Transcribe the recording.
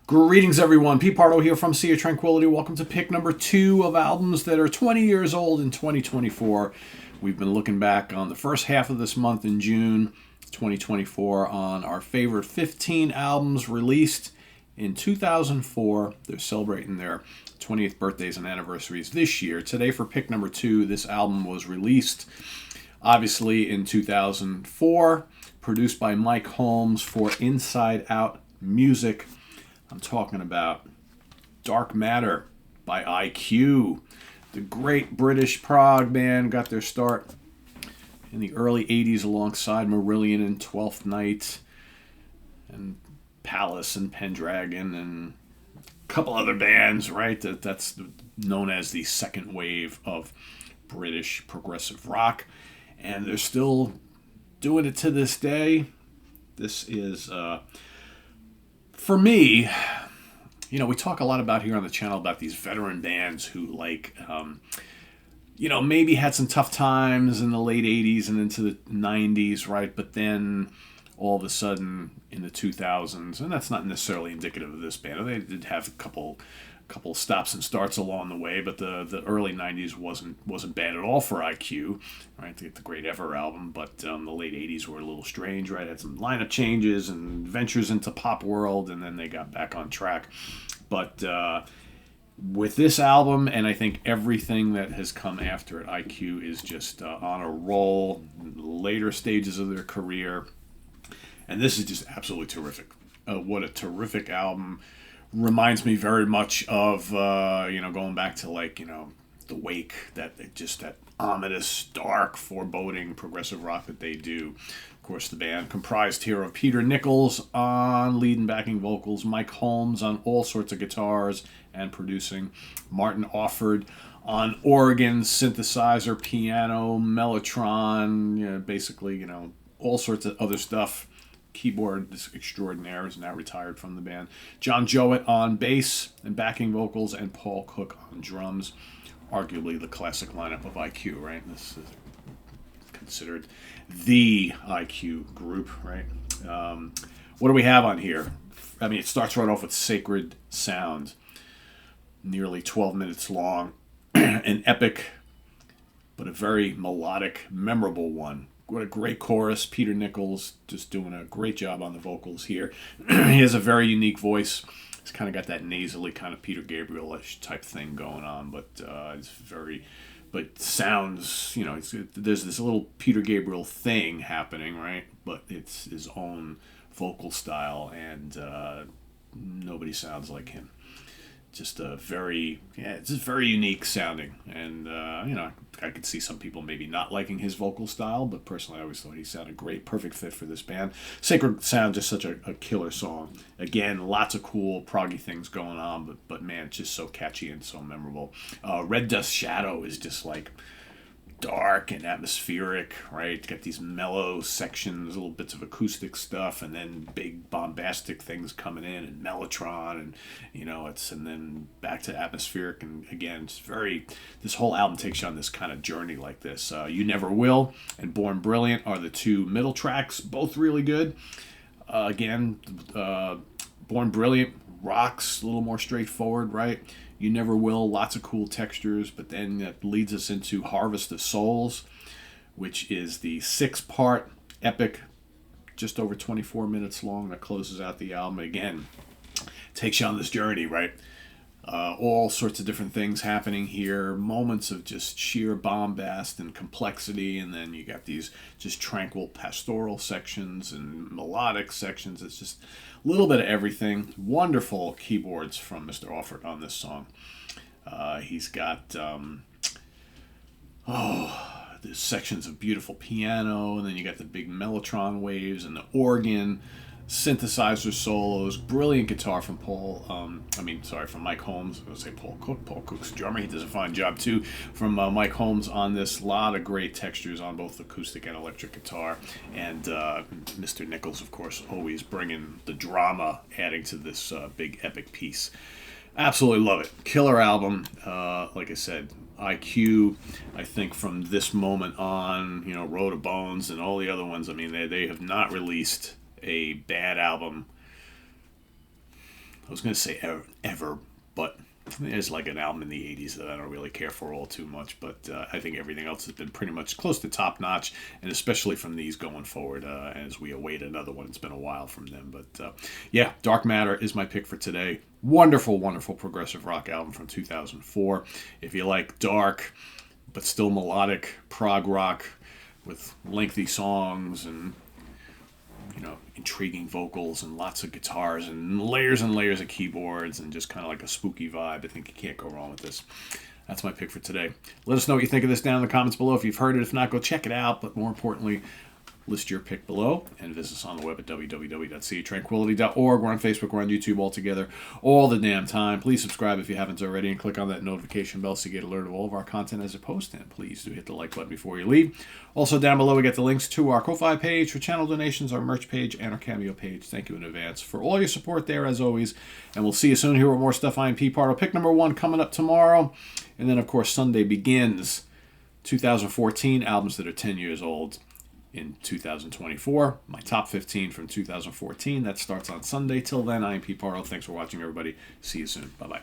Greetings, everyone. Pete Pardo here from Sea of Tranquility. Welcome to pick number 2 of albums that are 20 years old in 2024. We've been looking back on the first half of this month in June 2024 on our favorite 15 albums released in 2004. They're celebrating their 20th birthdays and anniversaries this year. Today for pick number 2, this album was released obviously in 2004, produced by Mike Holmes for Inside Out Music. I'm talking about Dark Matter by IQ. The great British prog band got their start in the early 80s alongside Marillion and Twelfth Night and Palace and Pendragon and a couple other bands, right? That's known as the second wave of British progressive rock. And they're still doing it to this day. This is... For me, we talk a lot about here on the channel about these veteran bands who maybe had some tough times in the late 80s and into the 90s, right? But then all of a sudden in the 2000s, and that's not necessarily indicative of this band. They did have a couple stops and starts along the way, but the early 90s wasn't bad at all for IQ, right? To get the Great Ever album, but the late 80s were a little strange, right? Had some lineup changes and ventures into pop world, and then they got back on track. But with this album, and I think everything that has come after it, IQ is just on a roll, later stages of their career, and this is just absolutely terrific. What a terrific album. Reminds me very much of going back to The Wake, that ominous, dark, foreboding progressive rock that they do. Of course, the band comprised here of Peter Nichols on lead and backing vocals, Mike Holmes on all sorts of guitars and producing, Martin Offord on organ, synthesizer, piano, mellotron, basically all sorts of other stuff. Keyboard extraordinaire is now retired from the band. John Jowett on bass and backing vocals, and Paul Cook on drums. Arguably the classic lineup of IQ, right? This is considered the IQ group, right? What do we have on here? I mean, it starts right off with Sacred Sound, nearly 12 minutes long, an epic but a very melodic, memorable one. What a great chorus. Peter Nichols just doing a great job on the vocals here. He has a very unique voice. He's kind of got that nasally kind of Peter Gabriel-ish type thing going on, but sounds, there's this little Peter Gabriel thing happening, right? But it's his own vocal style, and nobody sounds like him. Just it's just very unique sounding, and I could see some people maybe not liking his vocal style, but personally I always thought he sounded great, perfect fit for this band. Sacred Sound, just such a killer song. Again, lots of cool proggy things going on, but man, it's just so catchy and so memorable. Red Dust Shadow is just dark and atmospheric, right? Got these mellow sections, little bits of acoustic stuff, and then big bombastic things coming in, and mellotron, and and then back to atmospheric, and again, this whole album takes you on this kind of journey like this. You Never Will and Born Brilliant are the two middle tracks, both really good. Born Brilliant rocks, a little more straightforward, right? You Never Will, lots of cool textures, but then that leads us into Harvest of Souls, which is the 6-part epic, just over 24 minutes long, that closes out the album. Again, takes you on this journey, right? All sorts of different things happening here, moments of just sheer bombast and complexity, and then you got these just tranquil pastoral sections and melodic sections. It's just a little bit of everything. Wonderful keyboards from Mr. Offord on this song. He's got there's sections of beautiful piano, and then you got the big mellotron waves and the organ, synthesizer solos, brilliant guitar from from Mike Holmes. I was going to say Paul Cook. Paul Cook's a drummer. He does a fine job too. From Mike Holmes on this. Lot of great textures on both acoustic and electric guitar. And Mr. Nichols, of course, always bringing the drama, adding to this big epic piece. Absolutely love it. Killer album. Like I said, IQ, I think from this moment on, Road of Bones and all the other ones, I mean, they have not released a bad album I was going to say ever, but there's like an album in the 80s that I don't really care for all too much, but I think everything else has been pretty much close to top notch, and especially from these going forward as we await another one. It's been a while from them, but yeah, Dark Matter is my pick for today. Wonderful, wonderful progressive rock album from 2004. If you like dark, but still melodic prog rock with lengthy songs and intriguing vocals and lots of guitars and layers of keyboards and just kind of like a spooky vibe, I think you can't go wrong with this. That's my pick for today. Let us know what you think of this down in the comments below. If you've heard it, if not, go check it out. But more importantly, list your pick below and visit us on the web at www.seatranquility.org. We're on Facebook, we're on YouTube all together all the damn time. Please subscribe if you haven't already and click on that notification bell so you get alerted of all of our content as it posts. And please do hit the like button before you leave. Also down below we get the links to our Ko-Fi page for channel donations, our merch page, and our Cameo page. Thank you in advance for all your support there as always. And we'll see you soon here with more stuff. I am Pete Pardo. Pick number 1 coming up tomorrow. And then of course Sunday begins 2014 albums that are 10 years old. In 2024, my top 15 from 2014. That starts on Sunday. Till then, I am Pete Pardo. Thanks for watching, everybody. See you soon. Bye-bye.